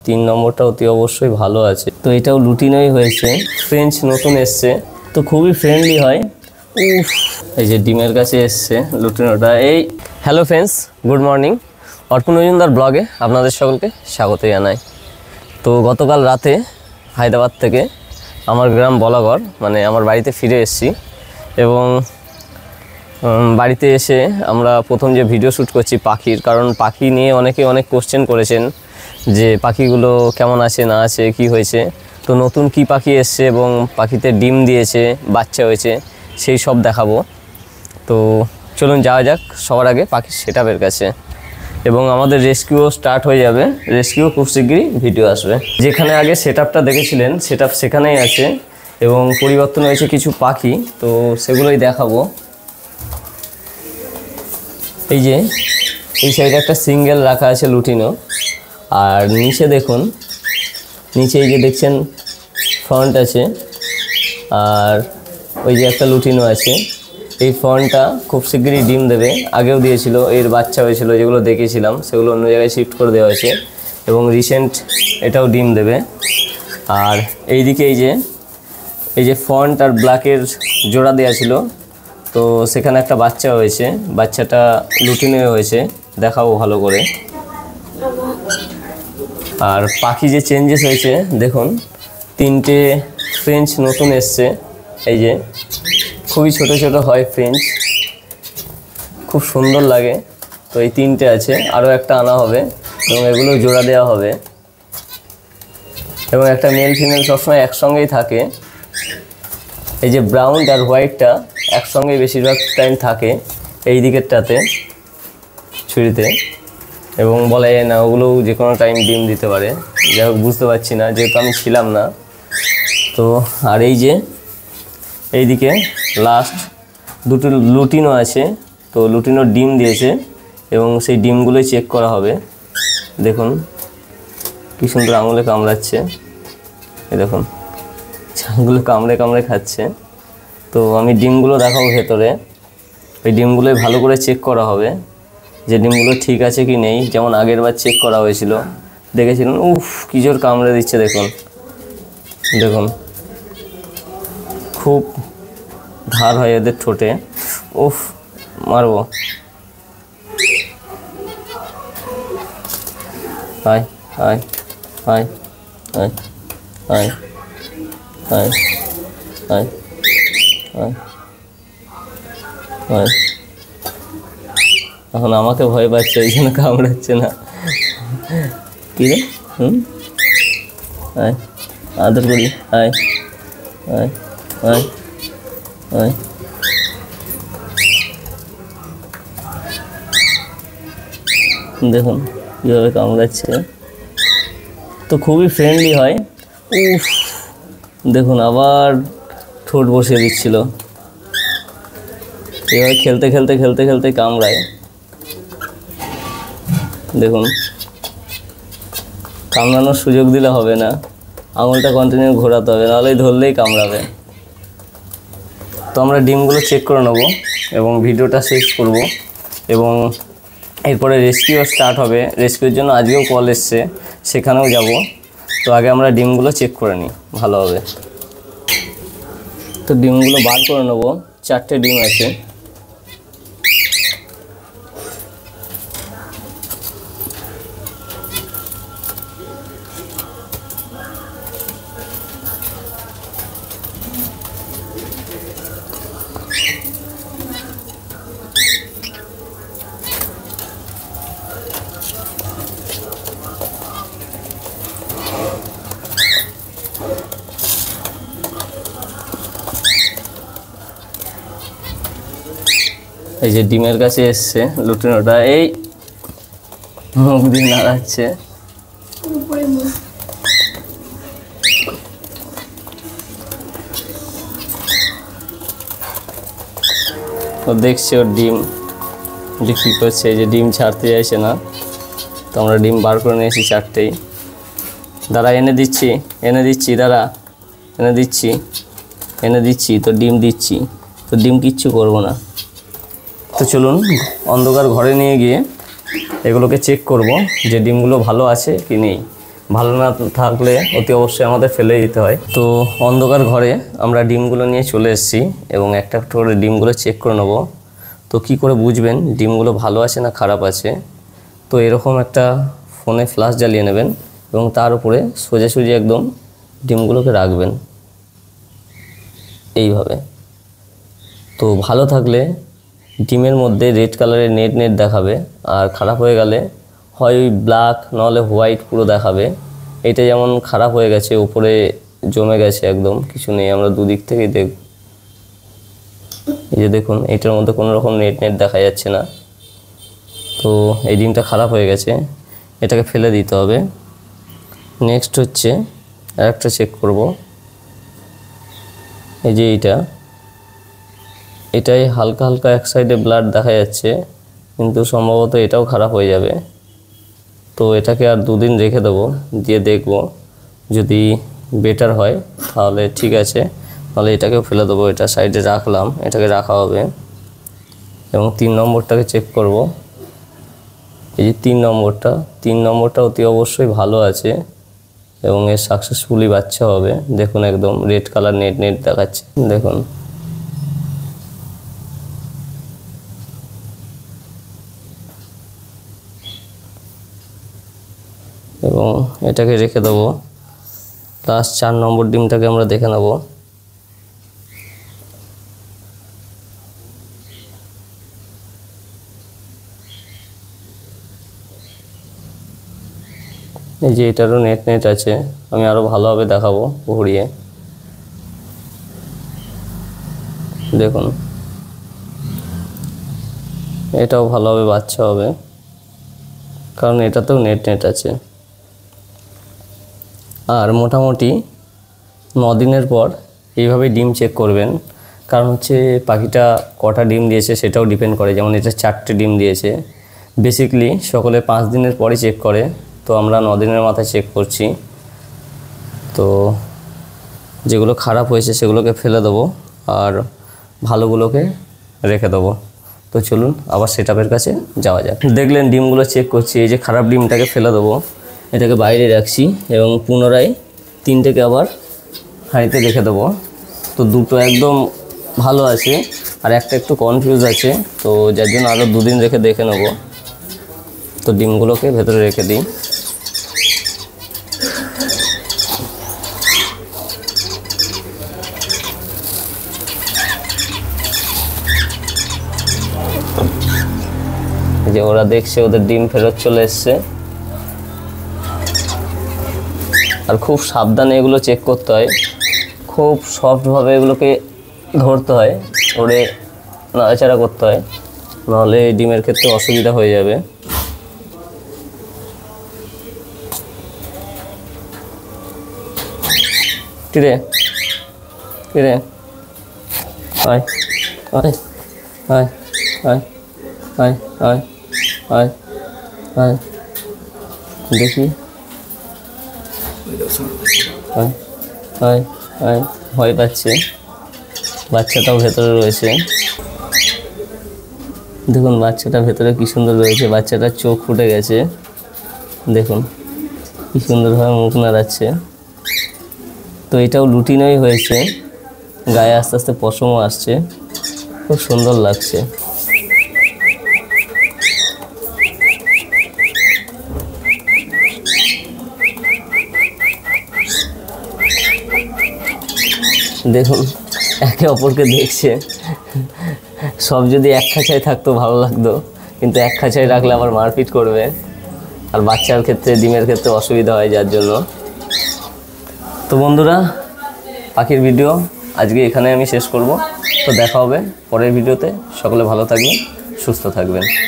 3 নম্বরটা অতি অবশ্যই ভালো আছে। তো এটাও লুটিনোই হয়েছে, ফ্রেঞ্চ নতুন এসছে, তো খুবই ফ্রেন্ডলি হয়। উফ, এই যে ডিমের কাছে এসছে লুটিনোটা। এই হ্যালো ফ্রেন্ডস, গুড মর্নিং। অর্পণ মজুমদার ব্লগে আপনাদের সকলকে স্বাগত জানাই। তো গতকাল রাতে হায়দ্রাবাদ থেকে আমার গ্রাম বলাগড় মানে আমার বাড়িতে ফিরে এসেছি, এবং বাড়িতে এসে আমরা প্রথম যে ভিডিও শ্যুট করছি পাখির, কারণ পাখি নিয়ে অনেকে অনেক কোশ্চেন করেছেন যে পাখিগুলো কেমন আছে না আছে কি হয়েছে। তো নতুন কি পাখি এসছে এবং পাখিতে ডিম দিয়েছে, বাচ্চা হয়েছে, সেই সব দেখাবো। তো চলুন যাওয়া যাক সবার আগে পাখির সেটআপের কাছে। এবং আমাদের রেস্কিউও স্টার্ট হয়ে যাবে, রেস্কিউ খুব শীঘ্রই ভিডিও আসবে। যেখানে আগে সেটআপটা দেখেছিলেন সেটআপ সেখানেই আছে, এবং পরিবর্তন হয়েছে কিছু পাখি, তো সেগুলোই দেখাবো। এই যে এই সাইডে একটা সিঙ্গেল রাখা আছে লুটিনো, আর নিচে দেখুন, নিচে এই যে দেখছেন ফ্রন্ট আছে, আর ওই যে একটা লুটিনো আছে। এই ফ্রন্টটা খুব শীঘ্রই ডিম দেবে, আগেও দিয়েছিল, এর বাচ্চা হয়েছিল যেগুলো দেখেছিলাম সেগুলো অন্য জায়গায় শিফট করে দেওয়া হয়েছে, এবং রিসেন্ট এটাও ডিম দেবে। আর এইদিকে এই যে ফ্রন্ট আর ব্ল্যাকের জোড়া দেওয়া ছিল, তো সেখানে একটা বাচ্চা হয়েছে, বাচ্চাটা লুটিনো হয়েছে, দেখাবো ভালো করে। আর পাখি যে চেঞ্জেস হয়েছে দেখুন, 3টে ফ্রেঞ্চ নতুন এসছে। এই যে খুবই ছোট ছোট হয় ফ্রেঞ্চ, খুব সুন্দর লাগে। তো এই 3টে আছে, আরও একটা আনা হবে এবং এগুলো জোড়া দেওয়া হবে, এবং একটা মেল ফিমেল সবসময় একসঙ্গেই থাকে। এই যে ব্রাউন আর হোয়াইটটা একসঙ্গেই বেশিরভাগ টাইম থাকে এই দিকেরটাতে ছুরিতে, এবং বলা যায় না ওগুলো যে কোনো টাইম ডিম দিতে পারে। যাই হোক, বুঝতে পারছি না যেহেতু আমি ছিলাম না। তো আর এই যে এইদিকে লাস্ট 2টো লুটিনো আছে, তো লুটিনো ডিম দিয়েছে এবং সেই ডিমগুলোই চেক করা হবে। দেখুন কী সুন্দর আঙুলে কামড়াচ্ছে, এই দেখুন আঙুলে কামড়ে কামড়ে খাচ্ছে। তো আমি ডিমগুলো দেখাবো ভেতরে, ওই ডিমগুলোই ভালো করে চেক করা হবে যে ডিমগুলো ঠিক আছে কি নেই। যেমন আগের বার চেক করা হয়েছিল, দেখেছিলেন উফ কী জোর কামড়ে দিচ্ছে, দেখুন দেখুন খুব ধার হয় এদের ঠোঁটে, উফ মারবো। আয় আয় আয় আয় আয় আয় আয় আয় আয়। এখন আমাকে ভয় পাচ্ছে, এই জন্য কামড়াচ্ছে না। কী রে, আয় আদর করি, আয় আয় আয় আয়। দেখুন কীভাবে কামড়াচ্ছে, তো খুবই ফ্রেন্ডলি হয়। উফ দেখুন আবার ঠোঁট বসিয়ে দিচ্ছিল, এভাবে খেলতে খেলতে খেলতে খেলতে কামড়ায়। দেখুন কামড়ানোর সুযোগ দিলে হবে না, আঙুলটা কন্টিনিউ ঘোরাতে হবে, নাহলে ধরলেই কামড়াবে। তো আমরা ডিমগুলো চেক করে নেব এবং ভিডিওটা শেষ করব, এবং এরপরে রেস্কিউ স্টার্ট হবে। রেস্কিউর জন্য আজকেও কল এসছে, সেখানেও যাব। তো আগে আমরা ডিমগুলো চেক করে নিই ভালো হবে। তো ডিমগুলো বার করে নেব, 4টে ডিম আছে। এই যে ডিমের কাছে এসছে লুটিনোটা, এই মুখ দিয়ে নাড়াচ্ছে। ও দেখছে ওর ডিম যে কী করছে, এই যে ডিম ছাড়তে চাইছে না। তো আমরা ডিম বার করে নিয়েছি 4টেই। দাঁড়া এনে দিচ্ছি দাঁড়া এনে দিচ্ছি, তো ডিম দিচ্ছি, তো ডিম কিচ্ছু করবো না। তো চলুন অন্ধকার ঘরে নিয়ে গিয়ে এগুলোকে চেক করব যে ডিমগুলো ভালো আছে কি নেই। ভালো না থাকলে অতি অবশ্যই আমাদের ফেলে দিতে হয়। তো অন্ধকার ঘরে আমরা ডিমগুলো নিয়ে চলে এসেছি এবং একটা একটা করে ডিমগুলো চেক করে নেব। তো কি করে বুঝবেন ডিমগুলো ভালো আছে না খারাপ আছে? তো এরকম একটা ফোনে ফ্ল্যাশ জ্বালিয়ে নেবেন এবং তার উপরে সোজাসুজি একদম ডিমগুলোকে রাখবেন এইভাবে। তো ভালো থাকলে ডিমের মধ্যে রেড কালারের নেট নেট দেখাবে, আর খারাপ হয়ে গেলে হয় ওই ব্ল্যাক নাহলে হোয়াইট পুরো দেখাবে। এটা যেমন খারাপ হয়ে গেছে, উপরে জমে গেছে, একদম কিছু নেই, আমরা দুদিক থেকেই দেখব। এই যে দেখুন, এটার মধ্যে কোনো রকম নেট নেট দেখা যাচ্ছে না। তো এই ডিমটা খারাপ হয়ে গেছে, এটাকে ফেলে দিতে হবে। নেক্সট হচ্ছে আরেকটা চেক করব। এই যে এটাই হালকা হালকা এক সাইডে ব্লাড দেখা যাচ্ছে, কিন্তু সম্ভবত এটাও খারাপ হয়ে যাবে। তো এটাকে আর 2 দিন রেখে দেবো, দিয়ে দেখব যদি বেটার হয় তাহলে ঠিক আছে, তাহলে এটাকেও ফেলে দেবো। এটা সাইডে রাখলাম, এটাকে রাখা হবে। এবং 3 নম্বরটাকে চেক করব। এই যে 3 নম্বরটা অতি অবশ্যই ভালো আছে এবং এর সাকসেসফুলি বাচ্চা হবে। দেখুন একদম রেড কালার নেট নেট দেখাচ্ছে, দেখুন। এবং এটাকে রেখে দেবো। লাস্ট 4 নম্বর ডিমটাকে আমরা দেখে নেব। এই যে এটারও নেট নেট আছে, আমি আরও ভালোভাবে দেখাবো ঘুরিয়ে। দেখুন এটাও ভালোভাবে বাচ্চা হবে, কারণ এটাতেও নেট নেট আছে। আর মোটামুটি 9 দিনের পর এইভাবে ডিম চেক করবেন, কারণ হচ্ছে পাখিটা কটা ডিম দিয়েছে সেটাও ডিপেন্ড করে। যেমন এটা 4টে ডিম দিয়েছে, বেসিক্যালি সকলে 5 দিনের পরে চেক করে, তো আমরা 9 দিনের মাথায় চেক করছি। তো যেগুলো খারাপ হয়েছে সেগুলোকে ফেলে দেবো আর ভালোগুলোকে রেখে দেবো। তো চলুন আবার সেটআপের কাছে যাওয়া যাক। দেখলেন ডিমগুলো চেক করছি, এই যে খারাপ ডিমটাকে ফেলে দেবো, এটাকে বাইরে রাখছি এবং পুনরায় 3টেকে আবার হাঁড়িতে রেখে দেবো। তো 2টো একদম ভালো আছে আর একটা একটু কনফিউজ আছে, তো যার জন্য আরও 2 দিন রেখে দেখে নেব। তো ডিমগুলোকে ভেতরে রেখে দিই। যে ওরা দেখছে ওদের ডিম ফেরত চলে এসছে। আর খুব সাবধানে এগুলো চেক করতে হয়, খুব সফটভাবে এগুলোকে ধরতে হয়, ওরে নাড়াচাড়া করতে হয়, নাহলে ডিমের ক্ষেত্রে অসুবিধা হয়ে যাবে। কিরে কিরে আয় আয় আয় আয় আয় আয় আয় আয় দেখি, আয় আয় আয়। ভয় পাচ্ছে, বাচ্চাটাও ভেতরে রয়েছে। দেখুন বাচ্চাটা ভেতরে কি সুন্দর রয়েছে, বাচ্চাটার চোখ ফুটে গেছে, দেখুন কি সুন্দরভাবে মুখ নাড়াচ্ছে। তো এটাও লুটিনোই হয়েছে, গায়ে আস্তে আস্তে পশমও আসছে, খুব সুন্দর লাগছে। দেখুন একে অপরকে দেখছে। সব যদি এক খাঁচায় থাকতো ভালো লাগতো, কিন্তু এক খাঁচায় রাখলে আবার মারপিট করবে, আর বাচ্চার ক্ষেত্রে ডিমের ক্ষেত্রে অসুবিধা হয়, যার জন্য। তো বন্ধুরা, পাখির ভিডিও আজকে এখানে আমি শেষ করব। তো দেখা হবে পরের ভিডিওতে। সকলে ভালো থাকবেন, সুস্থ থাকবেন।